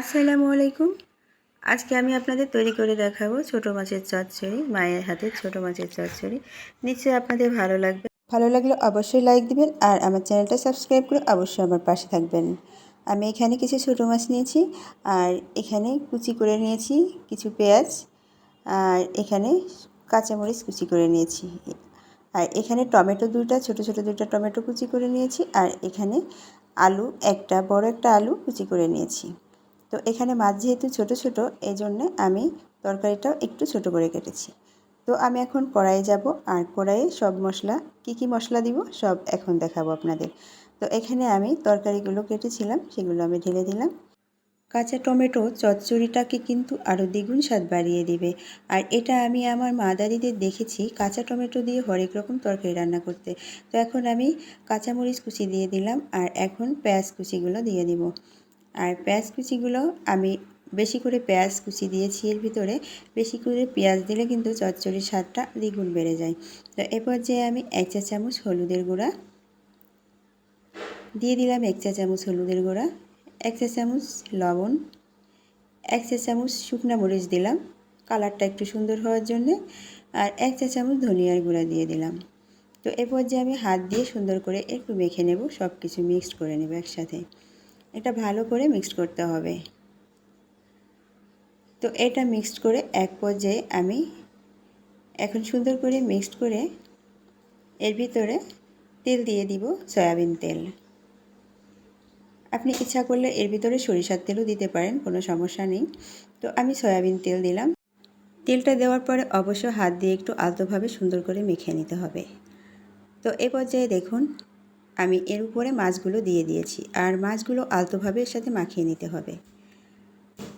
আসসালামু আলাইকুম। আজকে আমি আপনাদের তৈরি করে দেখাবো ছোটো মাছের চচ্চড়ি, মায়ের হাতের ছোটো মাছের চচ্চড়ি। নিশ্চয়ই আপনাদের ভালো লাগবে। ভালো লাগলে অবশ্যই লাইক দিবেন আর আমার চ্যানেলটা সাবস্ক্রাইব করে অবশ্যই আমার পাশে থাকবেন। আমি এখানে কিছু ছোটো মাছ নিয়েছি আর এখানে কুচি করে নিয়েছি কিছু পেঁয়াজ আর এখানে কাঁচামরিচ কুচি করে নিয়েছি। আর এখানে টমেটো ছোটো ছোটো দুইটা টমেটো কুচি করে নিয়েছি আর এখানে আলু বড় একটা আলু কুচি করে নিয়েছি। তো এখানে মাছ যেহেতু ছোটো ছোটো এই জন্যে আমি তরকারিটাও একটু ছোটো করে কেটেছি। তো আমি এখন কড়াইয়ে যাব আর কড়াইয়ে সব মশলা কী মশলা দিব সব এখন দেখাবো আপনাদের। তো এখানে আমি তরকারিগুলো কেটেছিলাম সেগুলো আমি ঢেলে দিলাম। কাঁচা টমেটো চচ্চড়িটাকে কিন্তু আরও দ্বিগুণ স্বাদ বাড়িয়ে দিবে। আর এটা আমি আমার মা দাদিদের দেখেছি কাঁচা টমেটো দিয়ে হরেক রকম তরকারি রান্না করতে। তো এখন আমি কাঁচামরিচ কুচি দিয়ে দিলাম আর এখন পেঁয়াজ কুচিগুলো দিয়ে দিব। আর পেঁয়াজ কুচিগুলো আমি বেশি করে পেঁয়াজ কুচি দিয়েছি এর ভিতরে। বেশি করে পেঁয়াজ দিলে কিন্তু চচ্চড়ির স্বাদটা দ্বিগুণ বেড়ে যায়। তো এ পর্যায়ে আমি 1 চা চামচ হলুদের গুঁড়া দিয়ে দিলাম, 1 চা চামচ হলুদের গুঁড়া, 1 চা চামচ লবণ, 1 চা চামচ শুকনা মরিচ দিলাম কালারটা একটু সুন্দর হওয়ার জন্যে, আর 1 চা চামচ ধনিয়ার গুঁড়া দিয়ে দিলাম। তো এ পর্যায়ে আমি হাত দিয়ে সুন্দর করে একটু মেখে নেব, সব কিছু মিক্সড করে নেব একসাথে। এটা ভালো করে মিক্সড করতে হবে। তো এটা মিক্সড করে এক পর্যায়ে আমি এখন সুন্দর করে মিক্সড করে এর ভিতরে তেল দিয়ে দিব, সয়াবিন তেল। আপনি ইচ্ছা করলে এর ভিতরে সরিষার তেলও দিতে পারেন, কোনো সমস্যা নেই। তো আমি সয়াবিন তেল দিলাম। তেলটা দেওয়ার পরে অবশ্য হাত দিয়ে একটু আলতোভাবে সুন্দর করে মেখে নিতে হবে। তো এ পর্যায়ে দেখুন আমি এর উপরে মাছগুলো দিয়ে দিয়েছি আর মাছগুলো আলতোভাবে এর সাথে মাখিয়ে নিতে হবে।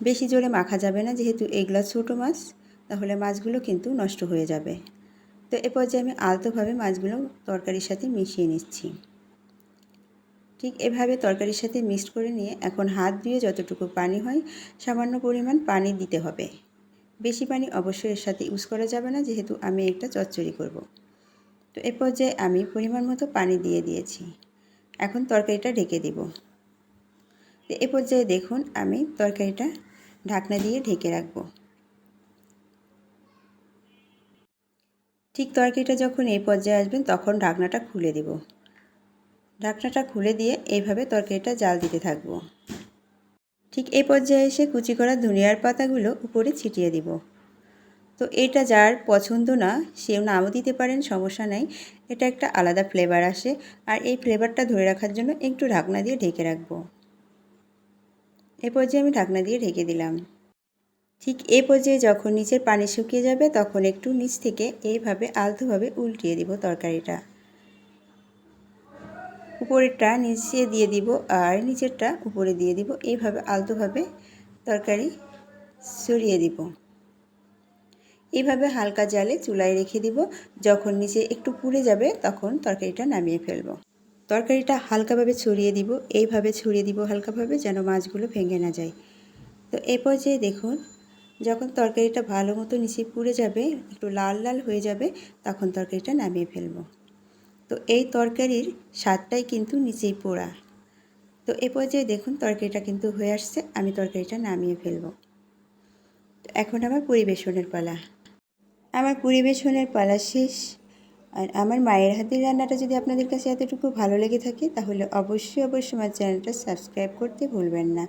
বেশি জোরে মাখা যাবে না, যেহেতু এগুলো ছোটো মাছ, তাহলে মাছগুলো কিন্তু নষ্ট হয়ে যাবে। তো এ পর্যায়ে আমি আলতোভাবে মাছগুলো তরকারির সাথে মিশিয়ে নিচ্ছি। ঠিক এভাবে তরকারির সাথে মিক্সড করে নিয়ে এখন হাত দিয়ে যতটুকু পানি হয় সামান্য পরিমাণ পানি দিতে হবে। বেশি পানি অবশ্যই এর সাথে ইউজ করা যাবে না, যেহেতু আমি একটা চচ্চড়ি করব। তো এ পর্যায়ে আমি পরিমাণ মতো পানি দিয়ে দিয়েছি। এখন তরকারিটা ঢেকে দিব। তো এ পর্যায়ে দেখুন আমি তরকারিটা ঢাকনা দিয়ে ঢেকে রাখবো। ঠিক তরকারিটা যখন এই পর্যায়ে আসবেন তখন ঢাকনাটা খুলে দেব। ঢাকনাটা খুলে দিয়ে এইভাবে তরকারিটা জাল দিতে থাকবো। ঠিক এই পর্যায়ে এসে কুচি করা ধনিয়ার পাতাগুলো উপরে ছিটিয়ে দিব। তো এটা যার পছন্দ না সেও নামও দিতে পারেন, সমস্যা নাই। এটা একটা আলাদা ফ্লেভার আসে আর এই ফ্লেভারটা ধরে রাখার জন্য একটু ঢাকনা দিয়ে ঢেকে রাখবো। এই পর্যায়ে আমি ঢাকনা দিয়ে ঢেকে দিলাম। ঠিক এই পর্যায়ে যখন নিচের পানি শুকিয়ে যাবে তখন একটু নিচ থেকে এইভাবে আলতোভাবে উল্টিয়ে দিব তরকারিটা। উপরেরটা নিচে দিয়ে দিব আর নিচেরটা উপরে দিয়ে দিব, এইভাবে আলতোভাবে তরকারি ছড়িয়ে দিব। এইভাবে হালকা জালে চুলায় রেখে দিব। যখন নিচে একটু পুড়ে যাবে তখন তরকারিটা নামিয়ে ফেলব। তরকারিটা হালকাভাবে ছড়িয়ে দিব, এইভাবে ছড়িয়ে দিব হালকাভাবে, যেন মাছগুলো ভেঙে না যায়। তো এই পর্যায়ে দেখুন যখন তরকারিটা ভালো মতো নিচে পুড়ে যাবে, একটু লাল লাল হয়ে যাবে, তখন তরকারিটা নামিয়ে ফেলব। তো এই তরকারির স্বাদটাই কিন্তু নিচেই পোড়া। তো এ পর্যায়ে দেখুন তরকারিটা কিন্তু হয়ে আসছে, আমি তরকারিটা নামিয়ে ফেলব। এখন আমার পরিবেশনের পালা। আমার পরিবেশনের পালা শেষ। আর আমার মায়ের হাতের রান্নাটা যদি আপনাদের কাছে এতটুকু ভালো লেগে থাকে তাহলে অবশ্যই আমার চ্যানেলটা সাবস্ক্রাইব করতে ভুলবেন না।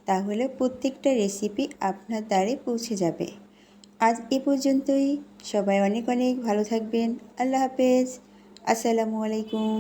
তাহলে প্রত্যেকটা রেসিপি আপনার দ্বারে পৌঁছে যাবে। আজ এ পর্যন্তই। সবাই অনেক অনেক ভালো থাকবেন। আল্লাহ হাফেজ। আসসালামু আলাইকুম।